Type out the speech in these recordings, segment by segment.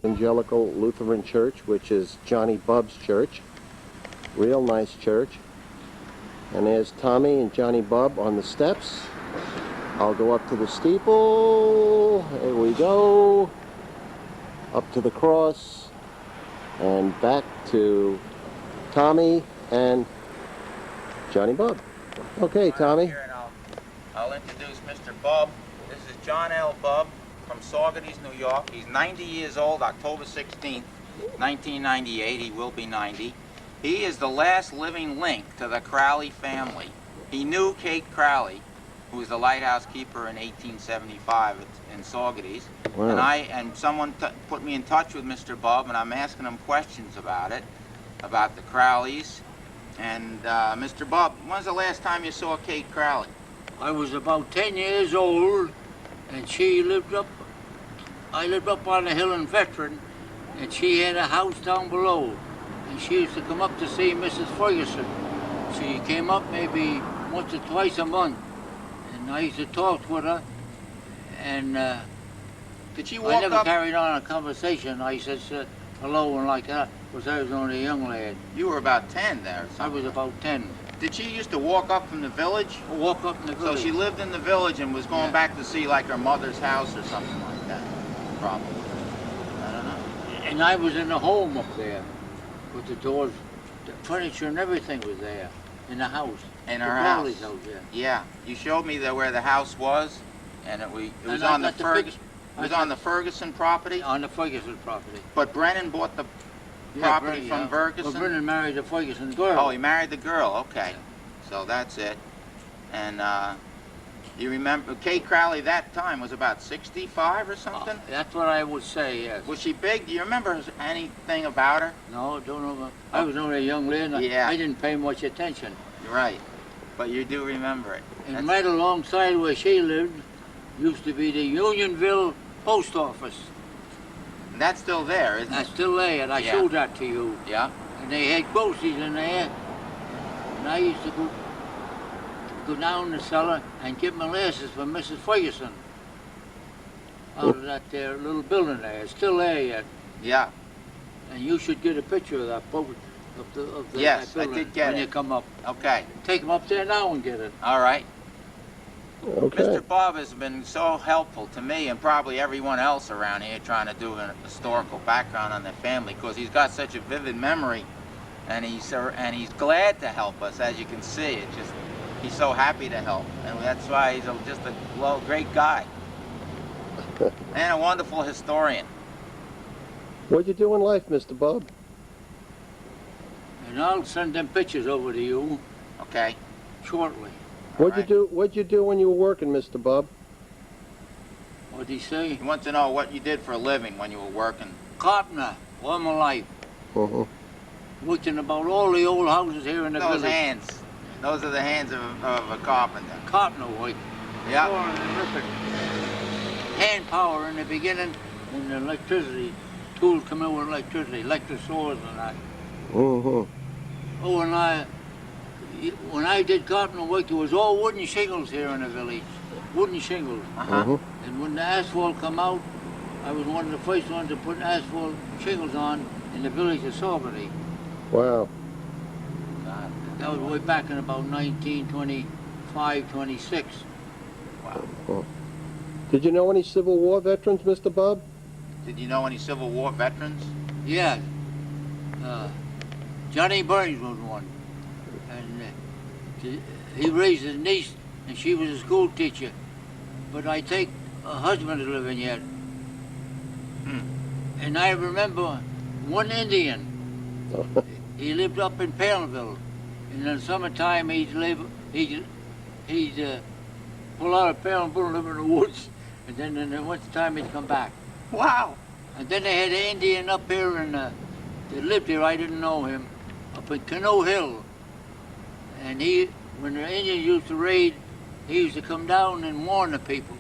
Evangelical Lutheran Church, which is Johnny Bub's church. Real nice church. And there's Tommy and Johnny Bub on the steps. I'll go up to the steeple. Here we go. Up to the cross. And back to Tommy and Johnny Bub. Okay, Tommy. I'll introduce Mr. Bub. This is John L. Bub from Saugerties, New York. He's 90 years old, October 16th, 1998. He will be 90. He is the last living link to the Crowley family. He knew Kate Crowley, who was the lighthouse keeper in 1875 in Saugerties. Wow. And someone put me in touch with Mr. Bub, and I'm asking him questions about it, about the Crowleys. And Mr. Bub, when's the last time you saw Kate Crowley? I was about 10 years old, and I lived up on the hill in Veteran, and she had a house down below. And she used to come up to see Mrs. Ferguson. She came up maybe once or twice a month, and I used to talk with her, and did she walk I never up? carried on a conversation. I said hello and like that, because I was only a young lad. You were about 10 there. I was about 10. Did she used to walk up from the village? Walk up in the village. So she lived in the village and was going back to see like her mother's house or something like that, probably. I don't know. And I was in a home up there with the doors, the furniture and everything was there in the house. In her house? House, yeah. Yeah. You showed me where the house was, and it was on the Ferguson property? On the Ferguson property. But Brennan bought the property from Ferguson? Well, Brennan married the Ferguson girl. Oh, he married the girl, okay. So that's it. And you remember, Kate Crowley that time was about 65 or something? That's what I would say, yes. Was she big? Do you remember anything about her? No, don't know. I was only a young lad, and yeah. I didn't pay much attention. You're right. But you do remember it. And right alongside where she lived used to be the Unionville Post Office. And that's still there, isn't it? That's still there, and I showed that to you. Yeah. And they had groceries in there, and I used to go down the cellar and get molasses for Mrs. Ferguson out of that there little building there. It's still there yet. Yeah. And you should get a picture of that yes, that building I did get when you come up. Okay. Take them up there now and get it. All right. Okay. Mr. Bob has been so helpful to me and probably everyone else around here trying to do a historical background on their family, because he's got such a vivid memory, and he's glad to help us. As you can see, he's so happy to help, and that's why he's just a great guy and a wonderful historian. What'd you do in life, Mr. Bub? And I'll send them pictures over to you. Okay. Shortly. What'd you do when you were working, Mr. Bub? What'd he say? He wants to know what you did for a living when you were working. Carpenter, all my life. Worked in about all the old houses here in the village. Those hands. Those are the hands of a carpenter. Carpenter work. Yeah. Hand power in the beginning, and the electricity. Tools come in with electricity, electric saws and that. Oh, and when I did carpenter work, there was all wooden shingles here in the village. Wooden shingles. And when the asphalt come out, I was one of the first ones to put asphalt shingles on in the village of Saugerties. Wow. That was way back in about 1925, 26. Wow. Did you know any Civil War veterans, Mr. Bub? Did you know any Civil War veterans? Yeah. Johnny Burns was one. And he raised his niece, and she was a school teacher. But I think her husband is living yet. And I remember one Indian. He lived up in Paleville. And in the summertime, he'd pull out of Paleville and live in the woods. And then in the wintertime, he'd come back. Wow. And then they had an Indian up here, and they lived here, I didn't know him, up in Canoe Hill. And when the Indians used to raid, he used to come down and warn the people.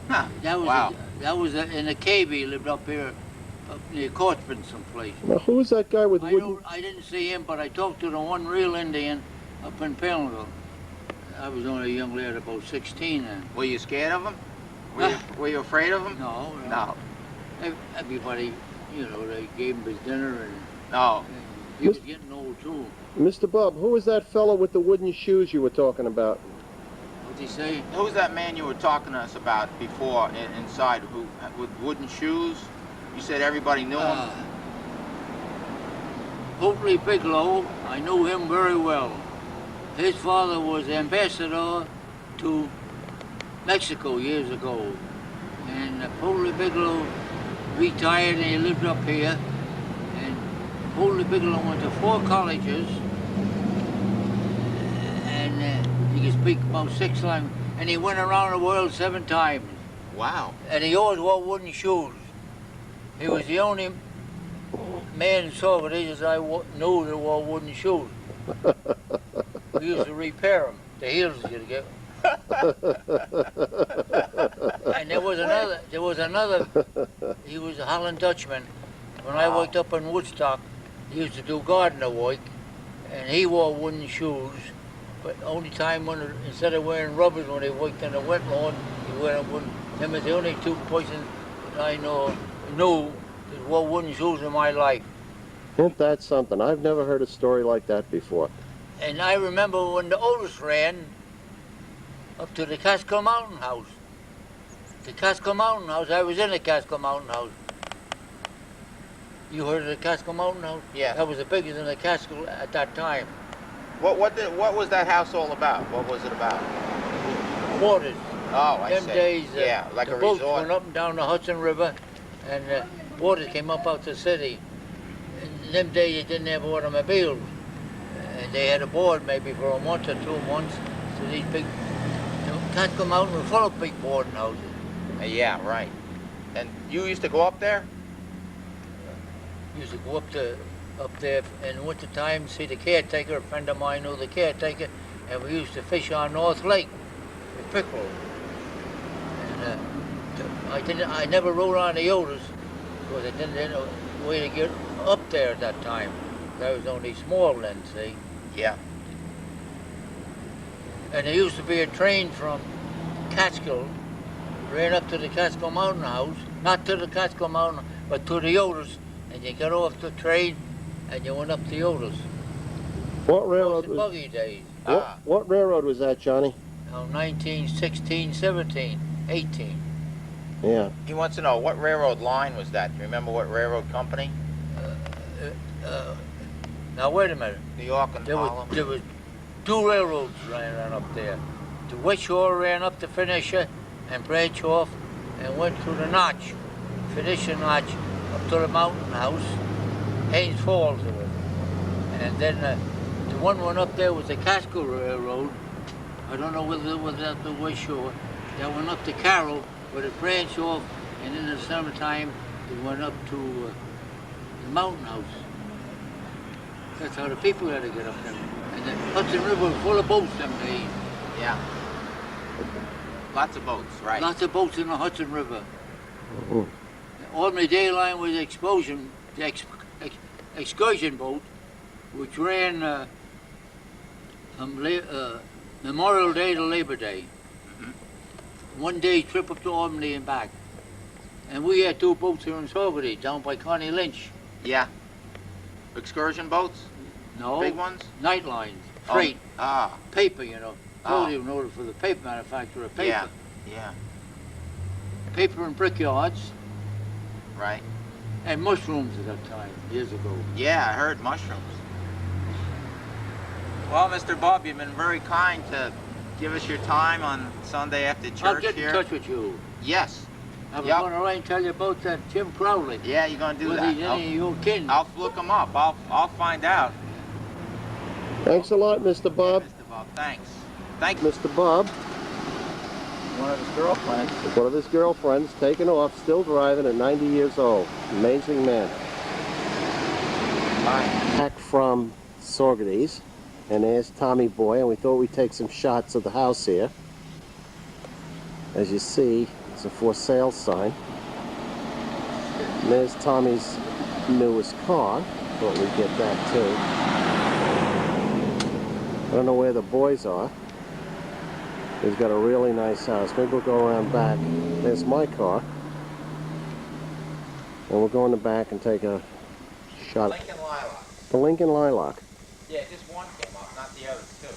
Huh. That was in a cave. He lived up here, up near Cortland someplace. Now, who was that guy with wooden... I didn't see him, but I talked to the one real Indian up in Paleville. I was only a young lad, about 16 then. Were you scared of him? Were you afraid of him? No. No. Everybody, you know, they gave him his dinner, and Oh, he was getting old too. Mr. Bub, who was that fellow with the wooden shoes you were talking about? What'd he say? who's that man you were talking to us about before inside who with wooden shoes? You said everybody knew him? Hopefully Bigelow, I knew him very well. His father was ambassador to Mexico years ago. And Holy Bigelow retired and he lived up here. And Holy Bigelow went to 4 colleges. And he could speak about 6 languages. And he went around the world 7 times. Wow. And he always wore wooden shoes. He was the only man in Saugerties I knew that wore wooden shoes. We used to repair them. The heels would get. And there was another, he was a Holland Dutchman. When I worked up in Woodstock, he used to do gardener work, and he wore wooden shoes, but only time when, instead of wearing rubbers when he worked in the wet lawn, he wore wooden. Them is the only 2 persons that I knew that wore wooden shoes in my life. Isn't that something? I've never heard a story like that before. And I remember when the Otis ran up to the Catskill Mountain House. The Catskill Mountain House, I was in the Catskill Mountain House. You heard of the Catskill Mountain House? Yeah. That was the biggest in the Catskill at that time. What was that house all about? What was it about? Waters. Oh, I Them see. days, yeah, like the a boats resort. went up and down the Hudson River, and waters came up out the city. In them days, you didn't have automobiles. And they had a board maybe for a month or 2 months. So these big, Catskill Mountain was full of big boarding houses. Yeah, right. And you used to go up there? Used to go up there in winter time, see the caretaker. A friend of mine knew the caretaker, and we used to fish on North Lake with pickerel. And I never rode on the Otis because I didn't know the way to get up there at that time. I was only small then, see. Yeah. And there used to be a train from Catskill, ran up to the Catskill Mountain House, not to the Catskill Mountain, but to the Otis, and you got off the train and you went up the Otis. What railroad was Buggy days. what railroad was that, Johnny? 1916, 17, 18. Yeah. He wants to know, what railroad line was that? Do you remember what railroad company? Now wait a minute. New York and Harlem? There was 2 railroads ran up there. The West Shore ran up to Phoenicia and branched off and went through the Notch, Phoenicia Notch, up to the Mountain House, Haynes Falls it was. And then the one went up there was the Catskill Railroad. I don't know whether that the West Shore. That went up to Carroll, but it branched off, and in the summertime it went up to the Mountain House. That's how the people had to get up there. And the Hudson River was full of boats them days. Yeah. Lots of boats, right. Lots of boats in the Hudson River. Mhm. The Albany Day Line was the excursion boat, which ran from Memorial Day to Labor Day. One day trip up to Albany and back. And we had 2 boats here in Saugerties, down by Connie Lynch. Yeah. Excursion boats? No. Big ones? Night lines, freight, Ah, paper, you know. Ah. Told you in order for the paper manufacturer, paper. yeah. Yeah. Paper and brickyards, Right. and mushrooms at that time, years ago. Yeah, I heard mushrooms. Well, Mr. Bob, you've been very kind to give us your time on Sunday after church I'll get in here. touch with you. Yes. I was Yep. going to write and tell you about that Jim Crowley. Yeah, you're gonna do Whether that. he's any of your kin. I'll look him up. I'll find out. Thanks a lot, Mr. Bob. Mr. Bob, thanks. Thank you. Mr. Bob, One of his girlfriends. one of his girlfriends, taken off, still driving at 90 years old. Amazing man. Bye. Back from Saugerties, and there's Tommy Boy, and we thought we'd take some shots of the house here. As you see, it's a for sale sign. And there's Tommy's newest car. Thought we'd get that too. I don't know where the boys are. He's got a really nice house. Maybe we'll go around back. There's my car. And we'll go in the back and take a shot. Lincoln Lilac. The Lincoln Lilac. Yeah, just one came up, not the others too.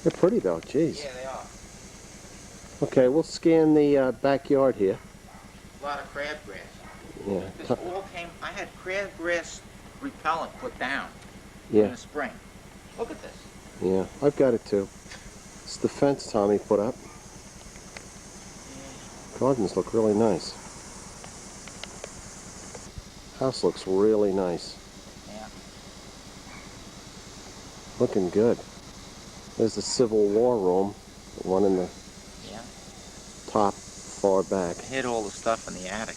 They're pretty though, jeez. Yeah, they are. Okay, we'll scan the backyard here. A lot of crabgrass. Yeah. This all came, I had crabgrass repellent put down in Yeah. the spring. Look at this. Yeah, I've got it too. It's the fence Tommy put up. Gardens look really nice. House looks really nice. Yeah. Looking good. There's the Civil War room, the one in the top far back. I hid all the stuff in the attic.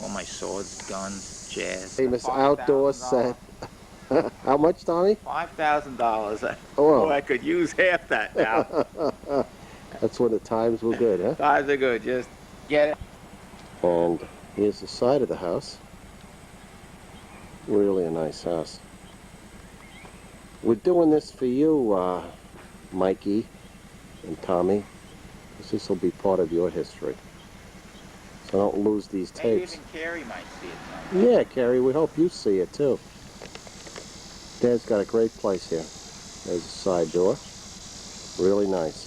All my swords, guns, jazz. Famous outdoor set. How much, Tommy? $5,000. Oh, Oh, I could use half that now. That's when the times were good, huh? Times are good. Just get it. And here's the side of the house. Really a nice house. We're doing this for you, Mikey and Tommy, because this will be part of your history. So don't lose these Maybe tapes. even Carrie might see it someday. Yeah, Carrie, we hope you see it too. Dad's got a great place here. There's a side door. Really nice.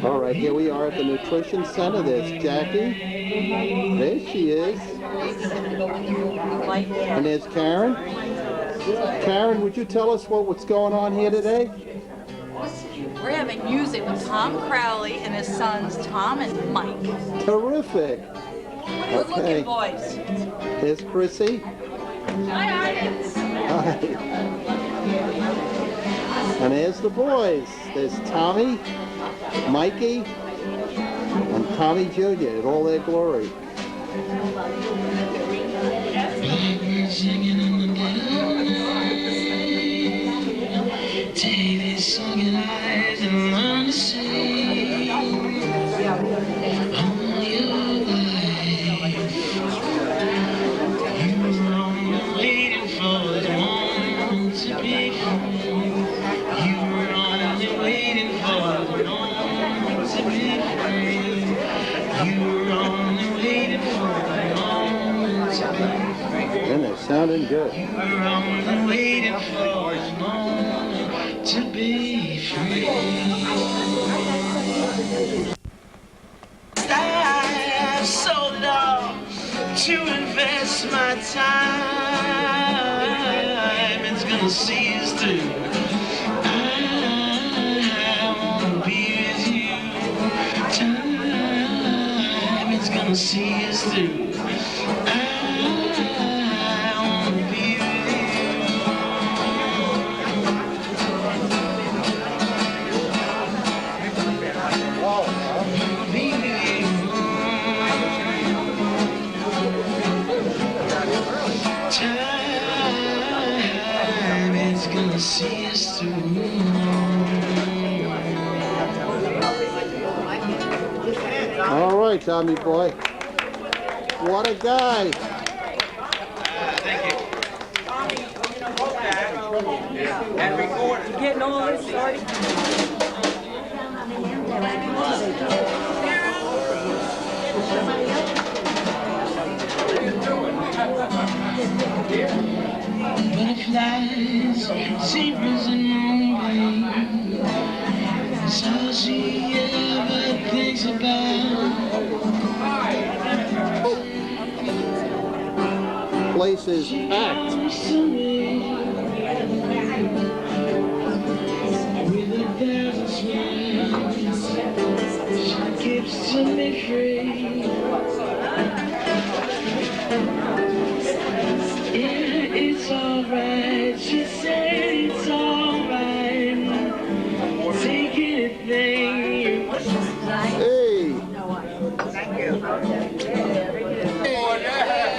All right, here we are at the Nutrition Center. There's Jackie. There she is. And there's Karen. Karen, would you tell us what's going on here today? We're having music with Tom Crowley and his sons Tom and Mike. Terrific. Good looking Okay. boys. There's Chrissy. Hi, audience. Hi. And there's the boys. There's Tommy, Mikey, and Tommy Jr. in all their glory. Take these sunken eyes and learn to see all your life. You were only waiting for the moment to be free. You were only waiting for the moment to be free. You were only waiting for the moment to be free. And they're sounding good. You were only waiting for the moment to be free. I've sold it all to invest my time. It's gonna see us through. I wanna be with you. Time, it's gonna see us through. I wanna be with you. Be with you. Time, it's gonna see us through. All right, Tommy boy. What a guy. Thank you. And record it. Getting all this started. Butterflies, zebras, and moonbeams. It's all she ever thinks about. Place is packed. With a thousand smiles, she keeps to me free. Yeah, it's alright. She said it's alright. Take anything you want. Hey.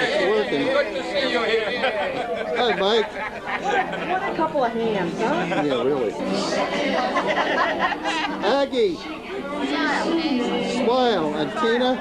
It's working. Good to see you here. Hi, Mike. What a couple of hands, huh? Yeah, really. Aggie. Smile. And Tina.